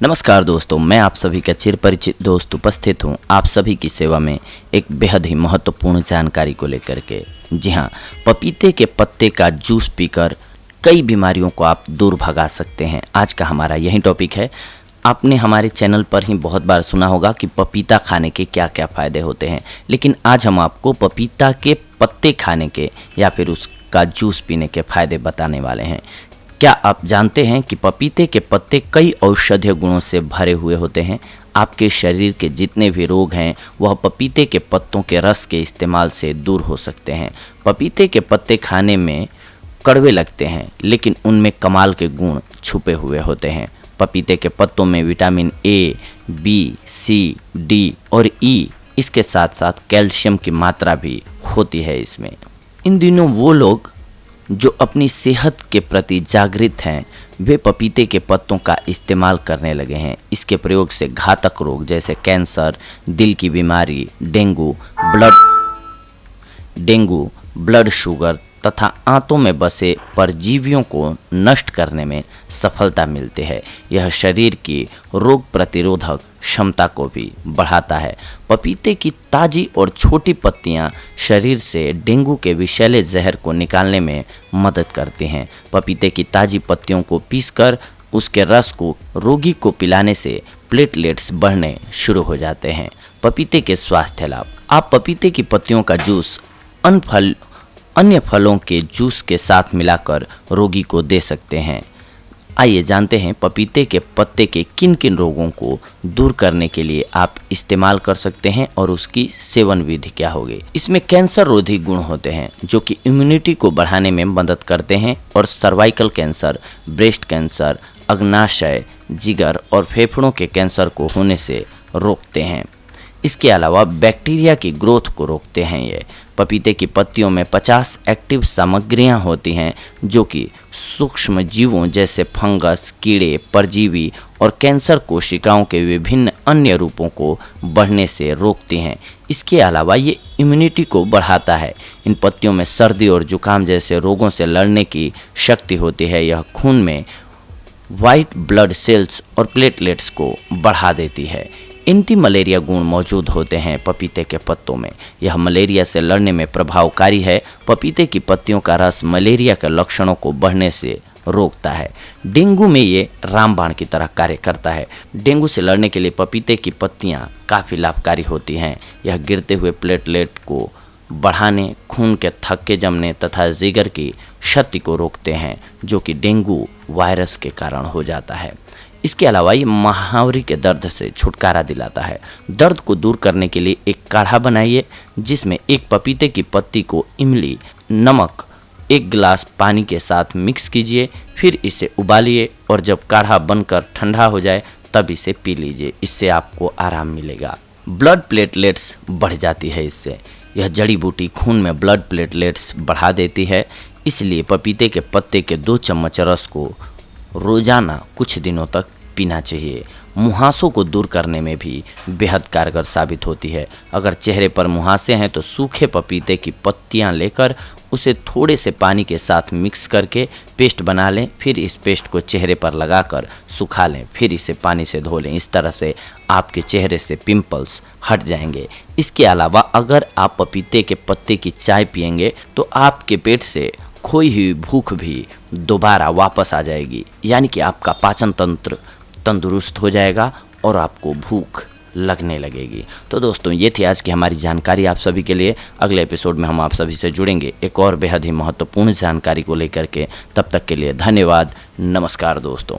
नमस्कार दोस्तों, मैं आप सभी का चिर परिचित दोस्त उपस्थित हूं आप सभी की सेवा में एक बेहद ही महत्वपूर्ण जानकारी को लेकर के। जी हां, पपीते के पत्ते का जूस पीकर कई बीमारियों को आप दूर भगा सकते हैं। आज का हमारा यही टॉपिक है। आपने हमारे चैनल पर ही बहुत बार सुना होगा कि पपीता खाने के क्या क्या फ़ायदे होते हैं, लेकिन आज हम आपको पपीता के पत्ते खाने के या फिर उसका जूस पीने के फ़ायदे बताने वाले हैं। क्या आप जानते हैं कि पपीते के पत्ते कई औषधीय गुणों से भरे हुए होते हैं। आपके शरीर के जितने भी रोग हैं वह पपीते के पत्तों के रस के इस्तेमाल से दूर हो सकते हैं। पपीते के पत्ते खाने में कड़वे लगते हैं, लेकिन उनमें कमाल के गुण छुपे हुए होते हैं। पपीते के पत्तों में vitamin A, B, C, D और ई, इसके साथ साथ कैल्शियम की मात्रा भी होती है इसमें। इन दिनों वो लोग जो अपनी सेहत के प्रति जागृत हैं वे पपीते के पत्तों का इस्तेमाल करने लगे हैं। इसके प्रयोग से घातक रोग जैसे कैंसर, दिल की बीमारी, डेंगू, ब्लड शुगर तथा आंतों में बसे परजीवियों को नष्ट करने में सफलता मिलती है। यह शरीर की रोग प्रतिरोधक क्षमता को भी बढ़ाता है। पपीते की ताज़ी और छोटी पत्तियां शरीर से डेंगू के विषैले जहर को निकालने में मदद करती हैं। पपीते की ताज़ी पत्तियों को पीसकर उसके रस को रोगी को पिलाने से प्लेटलेट्स बढ़ने शुरू हो जाते हैं। पपीते के स्वास्थ्य लाभ। आप पपीते की पत्तियों का जूस अन्य फलों के जूस के साथ मिलाकर रोगी को दे सकते हैं। आइए जानते हैं पपीते के पत्ते के किन किन रोगों को दूर करने के लिए आप इस्तेमाल कर सकते हैं और उसकी सेवन विधि क्या होगी। इसमें कैंसर रोधी गुण होते हैं जो कि इम्यूनिटी को बढ़ाने में मदद करते हैं और सर्वाइकल कैंसर, ब्रेस्ट कैंसर, अग्नाशय, जिगर और फेफड़ों के कैंसर को होने से रोकते हैं। इसके अलावा बैक्टीरिया की ग्रोथ को रोकते हैं। ये पपीते की पत्तियों में 50 एक्टिव सामग्रियां होती हैं जो कि सूक्ष्म जीवों जैसे फंगस, कीड़े, परजीवी और कैंसर कोशिकाओं के विभिन्न अन्य रूपों को बढ़ने से रोकती हैं। इसके अलावा ये इम्यूनिटी को बढ़ाता है। इन पत्तियों में सर्दी और जुकाम जैसे रोगों से लड़ने की शक्ति होती है। यह खून में वाइट ब्लड सेल्स और प्लेटलेट्स को बढ़ा देती है। एंटी मलेरिया गुण मौजूद होते हैं पपीते के पत्तों में। यह मलेरिया से लड़ने में प्रभावकारी है। पपीते की पत्तियों का रस मलेरिया के लक्षणों को बढ़ने से रोकता है। डेंगू में ये रामबाण की तरह कार्य करता है। डेंगू से लड़ने के लिए पपीते की पत्तियां काफ़ी लाभकारी होती हैं। यह गिरते हुए प्लेटलेट को बढ़ाने, खून के थक्के जमने तथा जिगर की क्षति को रोकते हैं जो कि डेंगू वायरस के कारण हो जाता है। इसके अलावा ये महावरी के दर्द से छुटकारा दिलाता है। दर्द को दूर करने के लिए एक काढ़ा बनाइए जिसमें एक पपीते की पत्ती को इमली, नमक, 1 गिलास पानी के साथ मिक्स कीजिए, फिर इसे उबालिए और जब काढ़ा बनकर ठंडा हो जाए तब इसे पी लीजिए। इससे आपको आराम मिलेगा। ब्लड प्लेटलेट्स बढ़ जाती है इससे। यह जड़ी बूटी खून में ब्लड प्लेटलेट्स बढ़ा देती है। इसलिए पपीते के पत्ते के 2 चम्मच रस को रोजाना कुछ दिनों तक पीना चाहिए। मुहासों को दूर करने में भी बेहद कारगर साबित होती है। अगर चेहरे पर मुहासे हैं तो सूखे पपीते की पत्तियां लेकर उसे थोड़े से पानी के साथ मिक्स करके पेस्ट बना लें। फिर इस पेस्ट को चेहरे पर लगाकर सुखा लें, फिर इसे पानी से धो लें। इस तरह से आपके चेहरे से पिंपल्स हट जाएंगे। इसके अलावा अगर आप पपीते के पत्ते की चाय पिएंगे तो आपके पेट से खोई हुई भूख भी दोबारा वापस आ जाएगी, यानी कि आपका पाचन तंत्र तंदुरुस्त हो जाएगा और आपको भूख लगने लगेगी। तो दोस्तों, ये थी आज की हमारी जानकारी आप सभी के लिए। अगले एपिसोड में हम आप सभी से जुड़ेंगे एक और बेहद ही महत्वपूर्ण जानकारी को लेकर के। तब तक के लिए धन्यवाद। नमस्कार दोस्तों।